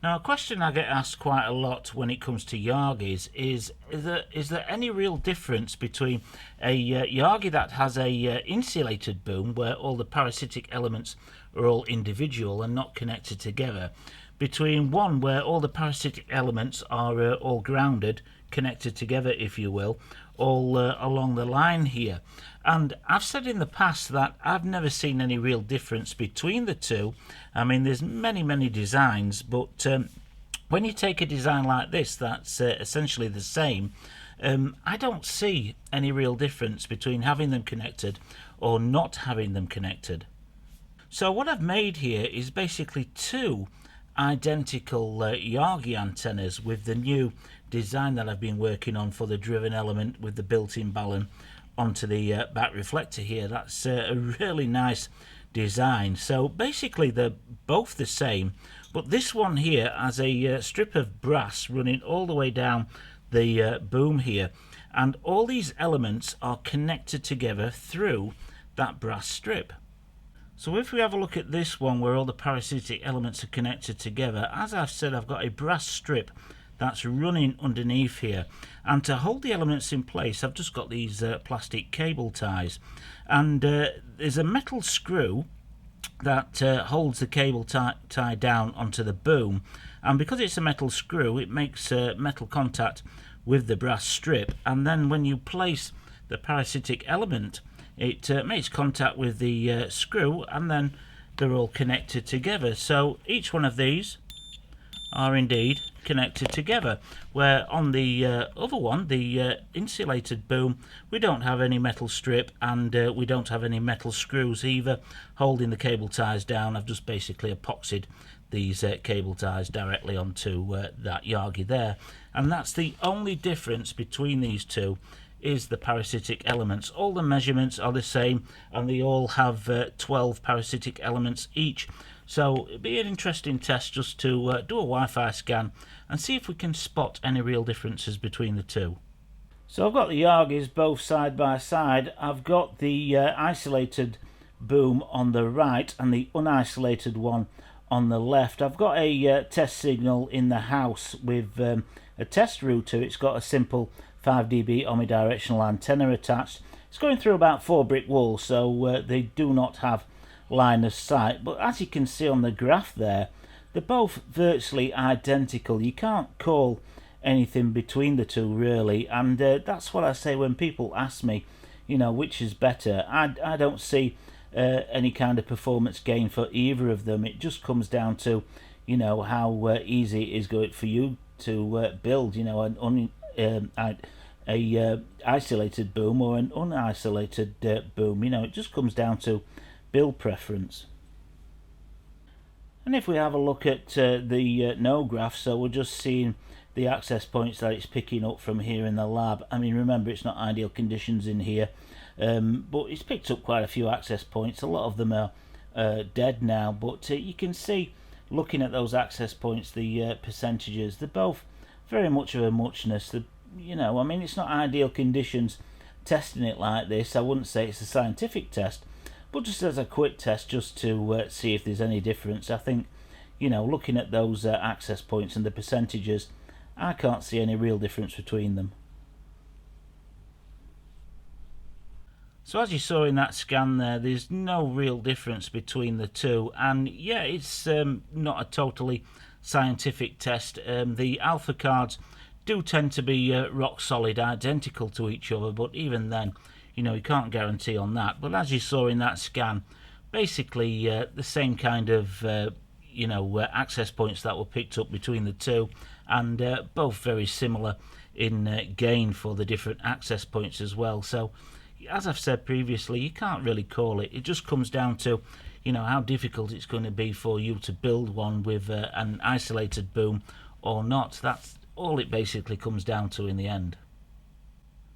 Now, a question I get asked quite a lot when it comes to Yagis is there any real difference between a Yagi that has a insulated boom, where all the parasitic elements are all individual and not connected together, between one where all the parasitic elements are all grounded, connected together, if you will, all along the line here. And I've said in the past that I've never seen any real difference between the two. I mean, there's many designs, but when you take a design like this that's essentially the same, I don't see any real difference between having them connected or not having them connected. So what I've made here is basically two identical Yagi antennas with the new design that I've been working on for the driven element with the built-in balun onto the back reflector here. That's a really nice design. So basically they're both the same, but this one here has a strip of brass running all the way down the boom here, and all these elements are connected together through that brass strip. So if we have a look at this one where all the parasitic elements are connected together, as I've said, I've got a brass strip that's running underneath here, and to hold the elements in place I've just got these plastic cable ties, and there's a metal screw that holds the cable tie down onto the boom, and because it's a metal screw it makes metal contact with the brass strip, and then when you place the parasitic element it makes contact with the screw, and then they're all connected together. So each one of these are indeed connected together, where on the other one, the insulated boom, we don't have any metal strip, and we don't have any metal screws either holding the cable ties down. I've just basically epoxied these cable ties directly onto that Yagi there, and that's the only difference between these two, is the parasitic elements. All the measurements are the same, and they all have 12 parasitic elements each. So it'd be an interesting test just to do a Wi-Fi scan and see if we can spot any real differences between the two. So I've got the Yagis both side by side. I've got the isolated boom on the right and the unisolated one on the left. I've got a test signal in the house with a test router. It's got a simple 5 dB omnidirectional antenna attached. It's going through about 4 brick walls, so they do not have line of sight, but as you can see on the graph there, they're both virtually identical. You can't call anything between the two really, and that's what I say when people ask me, you know, which is better. I don't see any kind of performance gain for either of them. It just comes down to, you know, how easy it is going for you to build, you know, a isolated boom or an unisolated boom. You know, it just comes down to build preference. And if we have a look at the no graph, so we're just seeing the access points that it's picking up from here in the lab. I mean, remember, it's not ideal conditions in here, but it's picked up quite a few access points. A lot of them are dead now, but you can see, looking at those access points, the percentages, they're both very much of a muchness. You know, I mean, it's not ideal conditions testing it like this. I wouldn't say it's a scientific test, but just as a quick test, just to see if there's any difference. I think, you know, looking at those access points and the percentages, I can't see any real difference between them. So as you saw in that scan there, there's no real difference between the two, and yeah, it's not a totally scientific test. The alpha cards do tend to be rock solid, identical to each other, but even then, you know, you can't guarantee on that. But as you saw in that scan, basically the same kind of you know, access points that were picked up between the two, and both very similar in gain for the different access points as well. So as I've said previously, you can't really call it. It just comes down to, you know, how difficult it's going to be for you to build one with an isolated boom or not. That's all it basically comes down to in the end.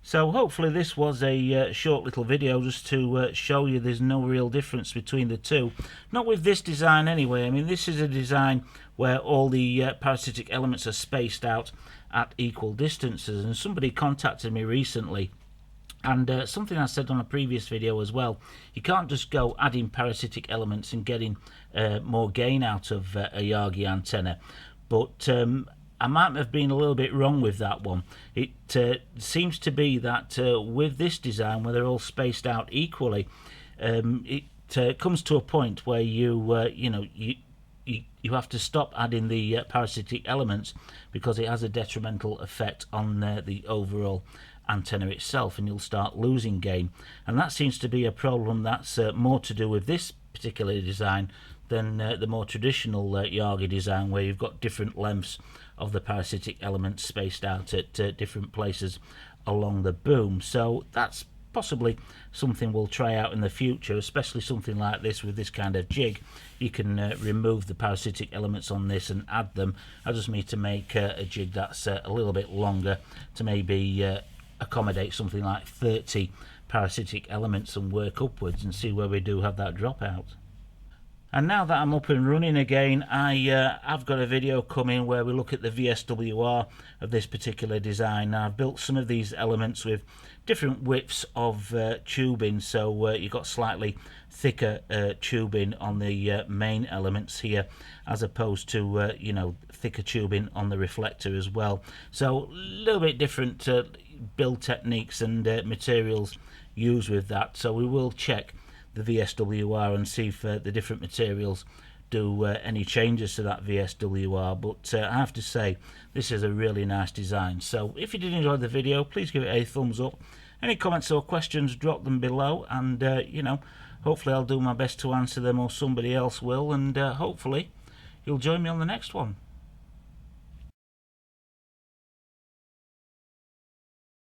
So hopefully this was a short little video just to show you there's no real difference between the two. Not with this design anyway. I mean, this is a design where all the parasitic elements are spaced out at equal distances, and somebody contacted me recently, and something I said on a previous video as well, you can't just go adding parasitic elements and getting more gain out of a Yagi antenna. but I might have been a little bit wrong with that one. It seems to be that with this design, where they're all spaced out equally, it comes to a point where you have to stop adding the parasitic elements, because it has a detrimental effect on the overall antenna itself, and you'll start losing gain. And that seems to be a problem that's more to do with this particular design than the more traditional Yagi design, where you've got different lengths of the parasitic elements spaced out at different places along the boom. So that's possibly something we'll try out in the future, especially something like this with this kind of jig. You can remove the parasitic elements on this and add them. I just need to make a jig that's a little bit longer to maybe accommodate something like 30 parasitic elements and work upwards and see where we do have that dropout. And now that I'm up and running again, I've got a video coming where we look at the VSWR of this particular design. Now, I've built some of these elements with different widths of tubing, so you've got slightly thicker tubing on the main elements here, as opposed to thicker tubing on the reflector as well. So a little bit different build techniques and materials used with that. So we will check the VSWR and see if the different materials do any changes to that VSWR. But I have to say, this is a really nice design. So if you did enjoy the video, please give it a thumbs up. Any comments or questions, drop them below, and hopefully I'll do my best to answer them, or somebody else will, and hopefully you'll join me on the next one.